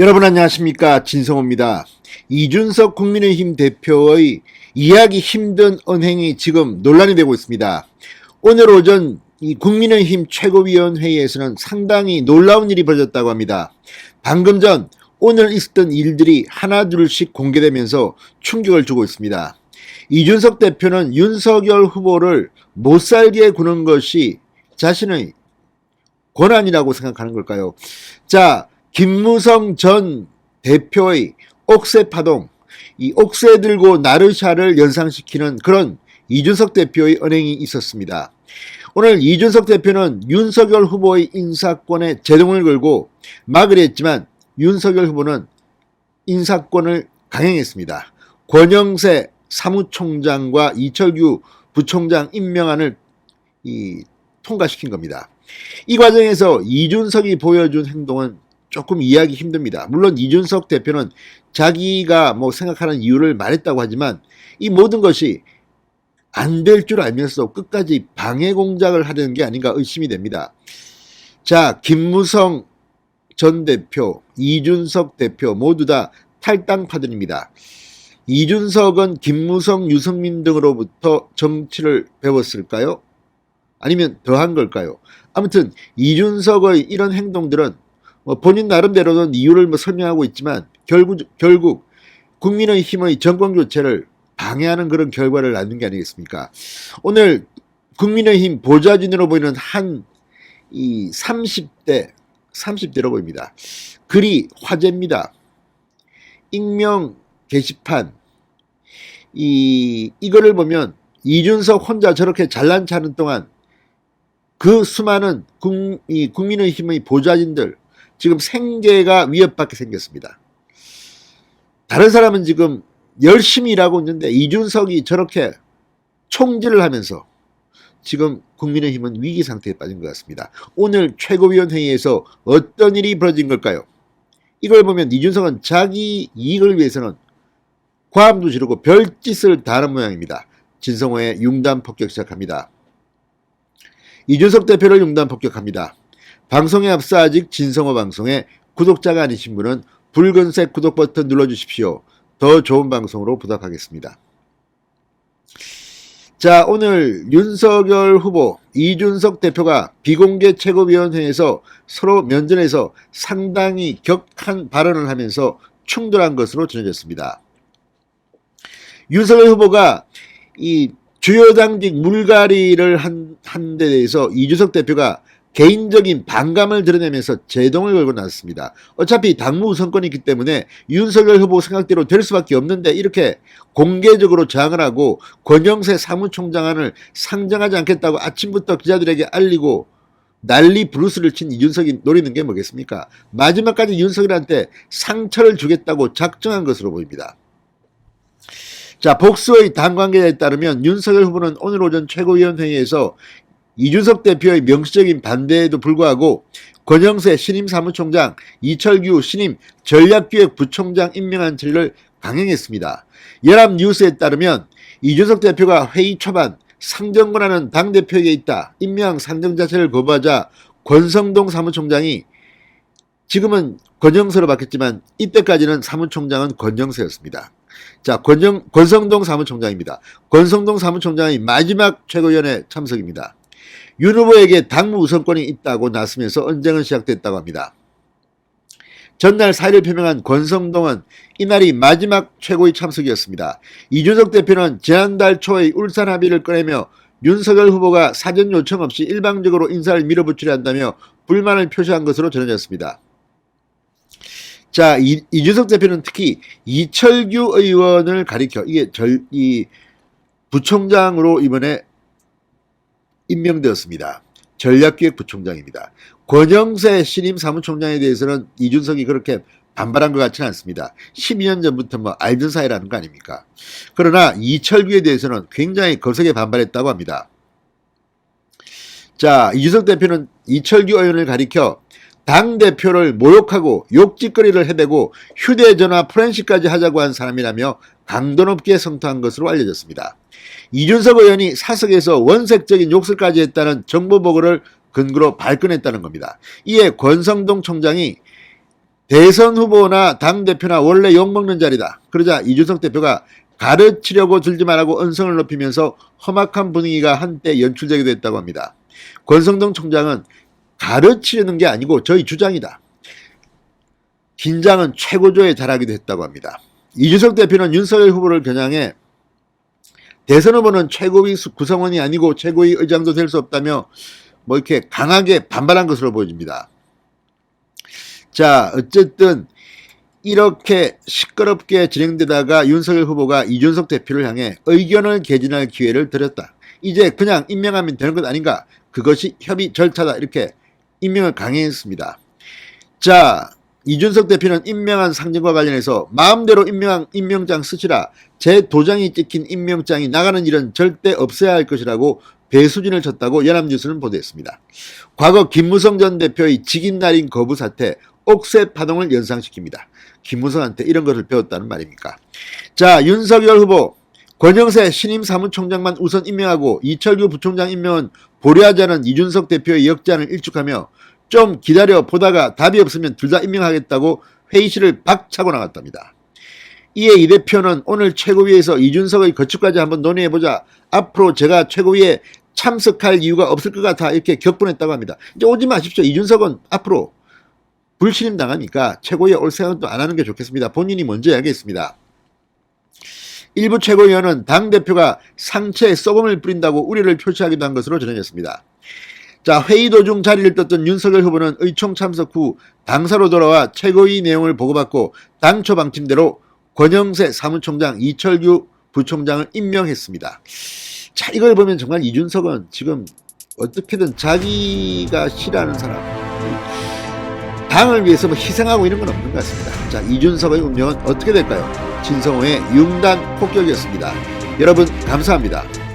여러분 안녕하십니까, 진성호입니다. 이준석 국민의힘 대표의 이해하기 힘든 언행이 지금 논란이 되고 있습니다. 오늘 오전 이 국민의힘 최고위원회의에서는 상당히 놀라운 일이 벌어졌다고 합니다. 방금 전 오늘 있었던 일들이 하나둘씩 공개되면서 충격을 주고 있습니다. 이준석 대표는 윤석열 후보를 못살게 구는 것이 자신의 권한이라고 생각하는 걸까요? 자, 김무성 전 대표의 옥새 파동, 이 옥새 들고 나르샤를 연상시키는 그런 이준석 대표의 언행이 있었습니다. 오늘 이준석 대표는 윤석열 후보의 인사권에 제동을 걸고 막으려 했지만 윤석열 후보는 인사권을 강행했습니다. 권영세 사무총장과 이철규 부총장 임명안을 통과시킨 겁니다. 이 과정에서 이준석이 보여준 행동은 조금 이해하기 힘듭니다. 물론 이준석 대표는 자기가 생각하는 이유를 말했다고 하지만 이 모든 것이 안 될 줄 알면서 끝까지 방해 공작을 하려는 게 아닌가 의심이 됩니다. 자, 김무성 전 대표, 이준석 대표 모두 다 탈당파들입니다. 이준석은 김무성, 유승민 등으로부터 정치를 배웠을까요? 아니면 더한 걸까요? 아무튼 이준석의 이런 행동들은 본인 나름대로는 이유를 설명하고 있지만 결국 국민의힘의 정권교체를 방해하는 그런 결과를 낳는 게 아니겠습니까? 오늘 국민의힘 보좌진으로 보이는 한 30대로 보입니다. 글이 화제입니다. 익명 게시판. 이거를 보면 이준석 혼자 저렇게 잘난 체하는 동안 그 수많은 국민의힘의 보좌진들 지금 생계가 위협받게 생겼습니다. 다른 사람은 지금 열심히 일하고 있는데 이준석이 저렇게 총질을 하면서 지금 국민의힘은 위기 상태에 빠진 것 같습니다. 오늘 최고위원회의에서 어떤 일이 벌어진 걸까요? 이걸 보면 이준석은 자기 이익을 위해서는 과음도 지르고 별짓을 다 하는 모양입니다. 진성호의 융단 폭격 시작합니다. 이준석 대표를 융단 폭격합니다. 방송에 앞서 아직 진성호 방송에 구독자가 아니신 분은 붉은색 구독 버튼 눌러주십시오. 더 좋은 방송으로 부탁하겠습니다. 자, 오늘 윤석열 후보, 이준석 대표가 비공개 최고위원회에서 서로 면전에서 상당히 격한 발언을 하면서 충돌한 것으로 전해졌습니다. 윤석열 후보가 이 주요 당직 물갈이를 한 데 대해서 이준석 대표가 개인적인 반감을 드러내면서 제동을 걸고 나섰습니다. 어차피 당무 우선권이 있기 때문에 윤석열 후보 생각대로 될 수밖에 없는데 이렇게 공개적으로 저항을 하고 권영세 사무총장안을 상정하지 않겠다고 아침부터 기자들에게 알리고 난리 브루스를 친 이준석이 노리는 게 뭐겠습니까? 마지막까지 윤석열한테 상처를 주겠다고 작정한 것으로 보입니다. 자, 복수의 당 관계자에 따르면 윤석열 후보는 오늘 오전 최고위원회의에서 이준석 대표의 명시적인 반대에도 불구하고 권영세 신임 사무총장, 이철규 신임 전략기획부총장 임명안 처리를 강행했습니다. 연합뉴스에 따르면 이준석 대표가 회의 초반 상정 권한은 당대표에게 있다. 임명 상정 자체를 거부하자 권성동 사무총장이 지금은 권영세로 바뀌었지만 이때까지는 사무총장은 권영세였습니다. 자, 권성동 사무총장입니다. 권성동 사무총장의 마지막 최고위원회 참석입니다. 윤 후보에게 당무 우선권이 있다고 나서면서 언쟁은 시작됐다고 합니다. 전날 사의를 표명한 권성동은 이날이 마지막 최고위 참석이었습니다. 이준석 대표는 지난달 초의 울산 합의를 꺼내며 윤석열 후보가 사전 요청 없이 일방적으로 인사를 밀어붙이려 한다며 불만을 표시한 것으로 전해졌습니다. 자, 이준석 대표는 특히 이철규 의원을 가리켜 이 부총장으로 이번에 임명되었습니다. 전략기획부총장입니다. 권영세 신임 사무총장에 대해서는 이준석이 그렇게 반발한 것 같지는 않습니다. 12년 전부터 알던 사이라는 거 아닙니까? 그러나 이철규에 대해서는 굉장히 거세게 반발했다고 합니다. 자, 이준석 대표는 이철규 의원을 가리켜 당대표를 모욕하고 욕짓거리를 해대고 휴대전화 포렌식까지 하자고 한 사람이라며 강도 높게 성토한 것으로 알려졌습니다. 이준석 의원이 사석에서 원색적인 욕설까지 했다는 정보 보고를 근거로 발끈했다는 겁니다. 이에 권성동 총장이 대선 후보나 당대표나 원래 욕먹는 자리다. 그러자 이준석 대표가 가르치려고 들지 말라고 언성을 높이면서 험악한 분위기가 한때 연출되기도 했다고 합니다. 권성동 총장은 가르치려는 게 아니고 저희 주장이다. 긴장은 최고조에 달하기도 했다고 합니다. 이준석 대표는 윤석열 후보를 겨냥해 대선 후보는 최고위 구성원이 아니고 최고위 의장도 될 수 없다며 뭐 이렇게 강하게 반발한 것으로 보여집니다. 자, 어쨌든 이렇게 시끄럽게 진행되다가 윤석열 후보가 이준석 대표를 향해 의견을 개진할 기회를 드렸다. 이제 그냥 임명하면 되는 것 아닌가? 그것이 협의 절차다. 이렇게 임명을 강행했습니다. 자, 이준석 대표는 임명한 상정과 관련해서 마음대로 임명장 쓰시라. 제 도장이 찍힌 임명장이 나가는 일은 절대 없어야 할 것이라고 배수진을 쳤다고 연합뉴스는 보도했습니다. 과거 김무성 전 대표의 직인 날인 거부 사태, 옥새 파동을 연상시킵니다. 김무성한테 이런 것을 배웠다는 말입니까? 자, 윤석열 후보 권영세 신임 사무총장만 우선 임명하고 이철규 부총장 임명은 보류하자는 이준석 대표의 역장을 일축하며 좀 기다려 보다가 답이 없으면 둘 다 임명하겠다고 회의실을 박차고 나갔답니다. 이에 이 대표는 오늘 최고위에서 이준석의 거취까지 한번 논의해보자. 앞으로 제가 최고위에 참석할 이유가 없을 것 같아. 이렇게 격분했다고 합니다. 이제 오지 마십시오. 이준석은 앞으로 불신임 당하니까 최고위에 올 생각도 안 하는 게 좋겠습니다. 본인이 먼저 해야겠습니다. 일부 최고위원은 당대표가 상체에 썩음을 뿌린다고 우려를 표시하기도 한 것으로 전해졌습니다. 자, 회의 도중 자리를 떴던 윤석열 후보는 의총 참석 후 당사로 돌아와 최고위 내용을 보고받고 당초 방침대로 권영세 사무총장, 이철규 부총장을 임명했습니다. 자, 이걸 보면 정말 이준석은 지금 어떻게든 자기가 싫어하는 사람, 당을 위해서 뭐 희생하고 이런 건 없는 것 같습니다. 자, 이준석의 운명은 어떻게 될까요? 진성호의 융단 폭격이었습니다. 여러분 감사합니다.